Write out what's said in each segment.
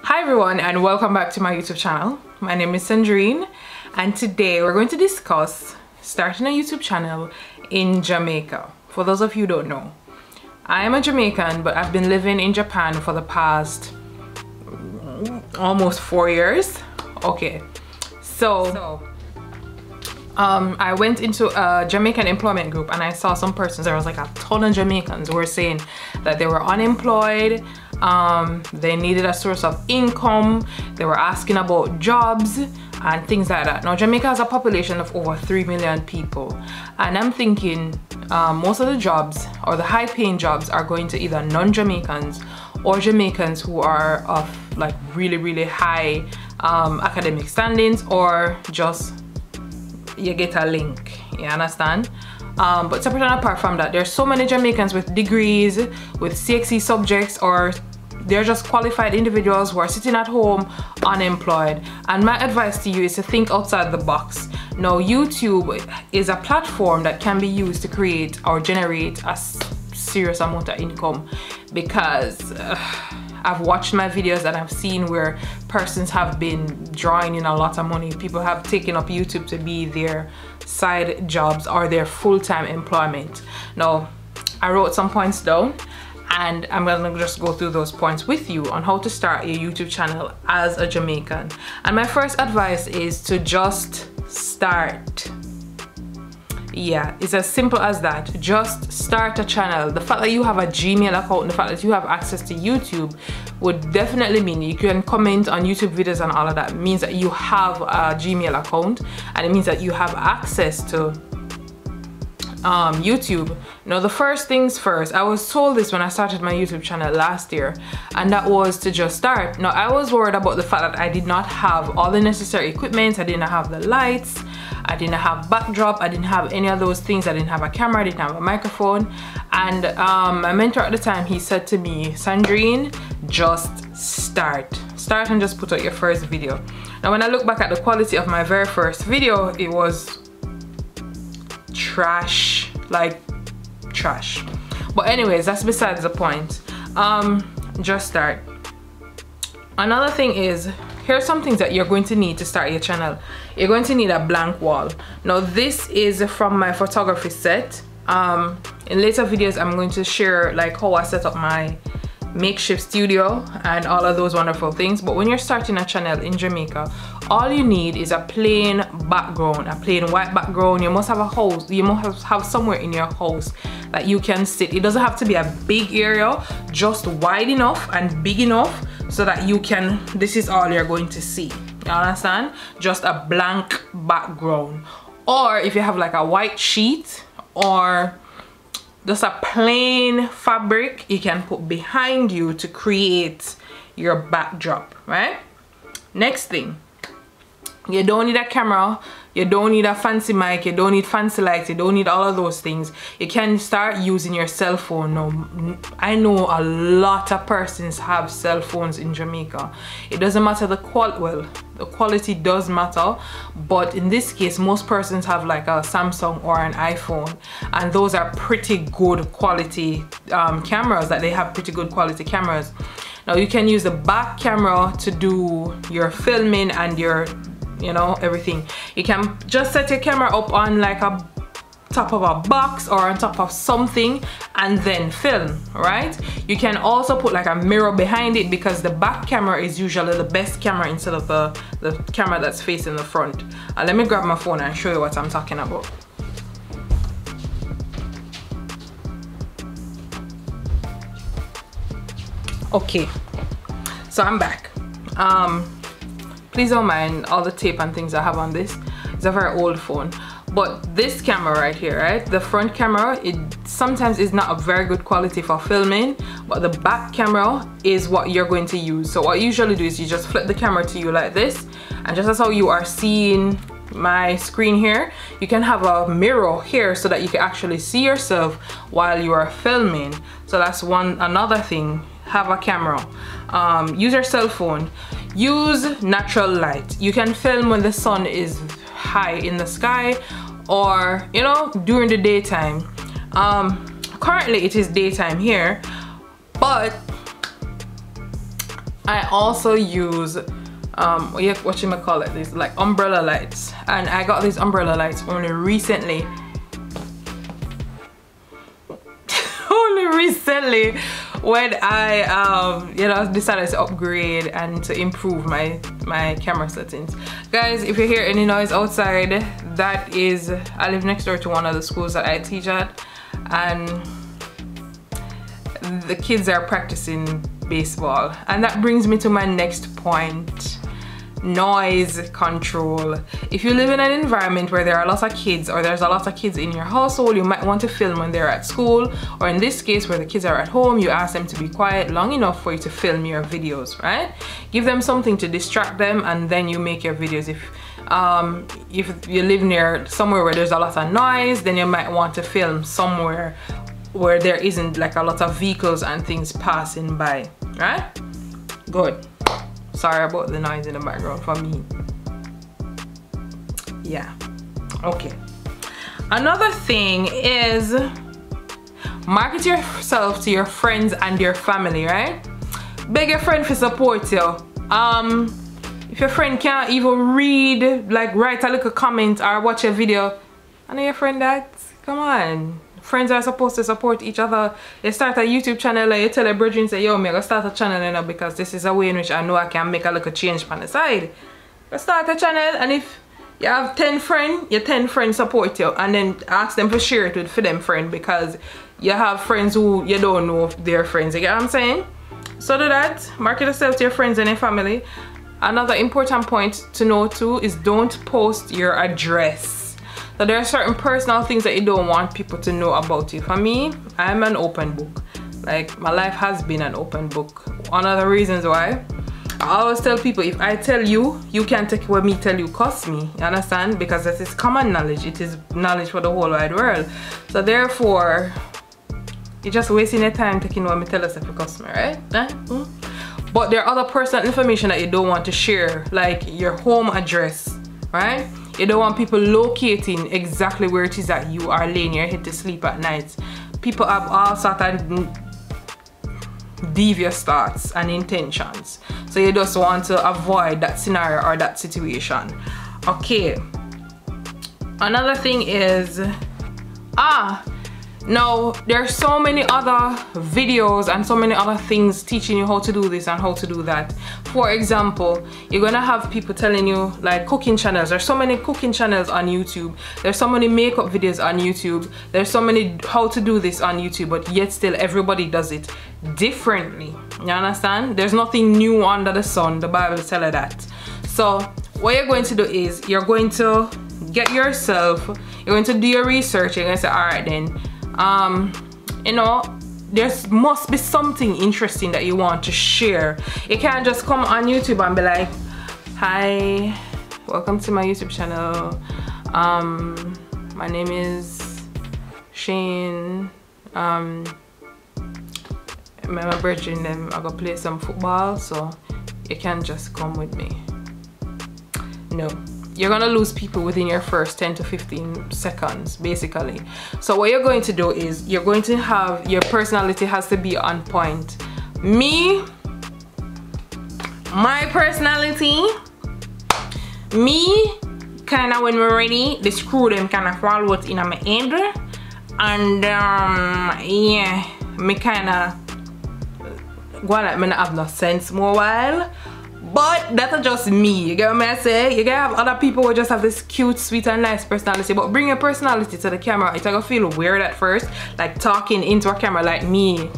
Hi everyone and welcome back to my YouTube channel. My name is Sandrine and today we're going to discuss starting a YouTube channel in Jamaica. For those of you who don't know, I am a Jamaican but I've been living in Japan for the past almost 4 years. Okay, so I went into a Jamaican employment group and I saw some persons. There was like a ton of Jamaicans who were saying that they were unemployed. They needed a source of income. They were asking about jobs and things like that. Now Jamaica has a population of over 3 million people and I'm thinking most of the jobs or the high-paying jobs are going to either non-Jamaicans or Jamaicans who are of like really high academic standings, or just you get a link, you understand? But separate and apart from that, there's so many Jamaicans with degrees, with CXC subjects, or they're just qualified individuals who are sitting at home unemployed. And my advice to you is to think outside the box. Now YouTube is a platform that can be used to create or generate a serious amount of income, because I've watched my videos and I've seen where persons have been drawing in a lot of money. People have taken up YouTube to be their side jobs or their full-time employment. Now, I wrote some points down and I'm gonna just go through those points with you on how to start a YouTube channel as a Jamaican. And my first advice is to just start. Yeah, it's as simple as that. Just start a channel. The fact that you have a Gmail account and the fact that you have access to YouTube would definitely mean you can comment on YouTube videos and all of that. It means that you have a Gmail account and it means that you have access to YouTube. Now, the first things first, I was told this when I started my YouTube channel last year, and that was to just start. Now, I was worried about the fact that I did not have all the necessary equipment. I didn't have the lights, I didn't have backdrop, I didn't have any of those things. I didn't have a camera, I didn't have a microphone. And my mentor at the time, he said to me, Sandrine, just start and just put out your first video. Now when I look back at the quality of my very first video, it was trash, like trash. But anyways, that's besides the point. Just start. Another thing is, here's some things that you're going to need to start your channel. You're going to need a blank wall. Now this is from my photography set. In later videos I'm going to share like how I set up my makeshift studio and all of those wonderful things. But when you're starting a channel in Jamaica, all you need is a plain background, a plain white background. You must have a house, you must have somewhere in your house that you can sit. It doesn't have to be a big area, just wide enough and big enough so that you can, this is all you're going to see. You understand? Just a blank background. Or if you have like a white sheet or just a plain fabric, you can put behind you to create your backdrop, right? Next thing, you don't need a camera, you don't need a fancy mic, you don't need fancy lights, you don't need all of those things. You can start using your cell phone. Now, I know a lot of persons have cell phones in Jamaica. It doesn't matter the quality, well, the quality does matter, but in this case, most persons have like a Samsung or an iPhone, and those are pretty good quality cameras, that they have pretty good quality cameras. Now, you can use the back camera to do your filming and your, you know, everything. You can just set your camera up on like a top of a box or on top of something and then film, right? You can also put like a mirror behind it, because the back camera is usually the best camera instead of the camera that's facing the front. Let me grab my phone and show you what I'm talking about. Okay, so I'm back. Please don't mind all the tape and things I have on this. It's a very old phone. But this camera right here, right? The front camera, it sometimes is not a very good quality for filming, but the back camera is what you're going to use. So what you usually do is you just flip the camera to you like this, and just as how you are seeing my screen here, you can have a mirror here so that you can actually see yourself while you are filming. So that's another thing. Have a camera. Use your cell phone. Use natural light. You can film when the sun is high in the sky, or you know, during the daytime. Currently it is daytime here, but I also use what you might call it, these like umbrella lights, and I got these umbrella lights only recently. When I you know, decided to upgrade and to improve my camera settings. Guys, if you hear any noise outside, that is, I live next door to one of the schools that I teach at, and the kids are practicing baseball. And that brings me to my next point: noise control. If you live in an environment where there are lots of kids, or there's a lot of kids in your household, you might want to film when they're at school, or in this case where the kids are at home, you ask them to be quiet long enough for you to film your videos, right? Give them something to distract them, and then you make your videos. If you live near somewhere where there's a lot of noise, then you might want to film somewhere where there isn't like a lot of vehicles and things passing by, right? Good. Sorry about the noise in the background for me. Yeah, okay. Another thing is market yourself to your friends and your family, right? Beg your friend to support you. If your friend can't even read, like write a little comment or watch a video, I know your friend that, come on. Friends are supposed to support each other. You start a YouTube channel and you tell your brethren, say, yo, I'm gonna start a channel, you know, because this is a way in which I know I can make a little change on the side. You start a channel, and if you have 10 friends, your 10 friends support you, and then ask them to share it with for them friend, because you have friends who you don't know if they're friends. You get what I'm saying? So do that. Market yourself to your friends and your family. Another important point to know too is don't post your address. So there are certain personal things that you don't want people to know about you. For me, I'm an open book. Like, my life has been an open book. One of the reasons why, I always tell people, if I tell you, you can't take what me tell you cost me. You understand? Because that is common knowledge. It is knowledge for the whole wide world. So therefore, you're just wasting your time taking what me tell us if it cost me, right? But there are other personal information that you don't want to share, like your home address, right? You don't want people locating exactly where it is that you are laying your head to sleep at night. People have all sorts of devious thoughts and intentions. So you just want to avoid that scenario or that situation. Okay. Another thing is, now there's so many other videos and so many other things teaching you how to do this and how to do that. For example, you're gonna have people telling you, like, cooking channels. There's so many cooking channels on YouTube. There's so many makeup videos on YouTube. There's so many how to do this on YouTube, but yet still everybody does it differently. You understand? There's nothing new under the sun. The Bible tells you that. So what you're going to do is you're going to get yourself, you're going to do your research. You're going to say, all right then, you know, there must be something interesting that you want to share. You can't just come on YouTube and be like, hi, welcome to my YouTube channel. My name is Shane. My brethren, I'm gonna play some football, so you can't just come with me. No. You're gonna lose people within your first 10 to 15 seconds, basically. So what you're going to do is you're going to have, your personality has to be on point. Me, my personality, me, kind of when we're ready, the screw them kind of fall out in my head. And yeah, me kind of go like me not have no sense more while. But that's just me, you get what I say? You gotta have other people who just have this cute, sweet and nice personality, but bring your personality to the camera. It's gonna feel weird at first, like talking into a camera, like me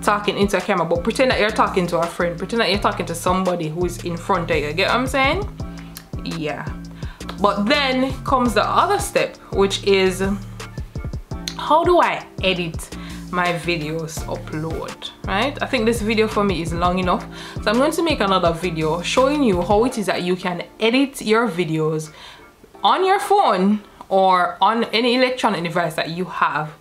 talking into a camera, but pretend that you're talking to a friend, pretend that you're talking to somebody who is in front of you, get what I'm saying? Yeah. But then comes the other step, which is, how do I edit my videos upload, right? I think this video for me is long enough, so I'm going to make another video showing you how it is that you can edit your videos on your phone or on any electronic device that you have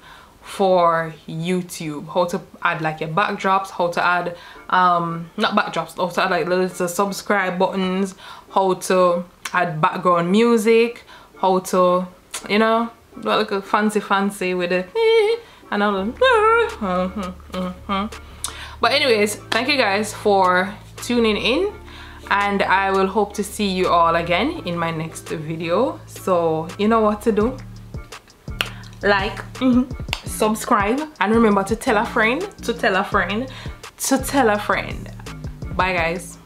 for YouTube. How to add like your backdrops, how to add not backdrops, how to add like little subscribe buttons, how to add background music, how to, you know, look like fancy with it and all. But anyways, thank you guys for tuning in, and I will hope to see you all again in my next video. So you know what to do. Like, subscribe, and remember to tell a friend, to tell a friend, to tell a friend. Bye guys.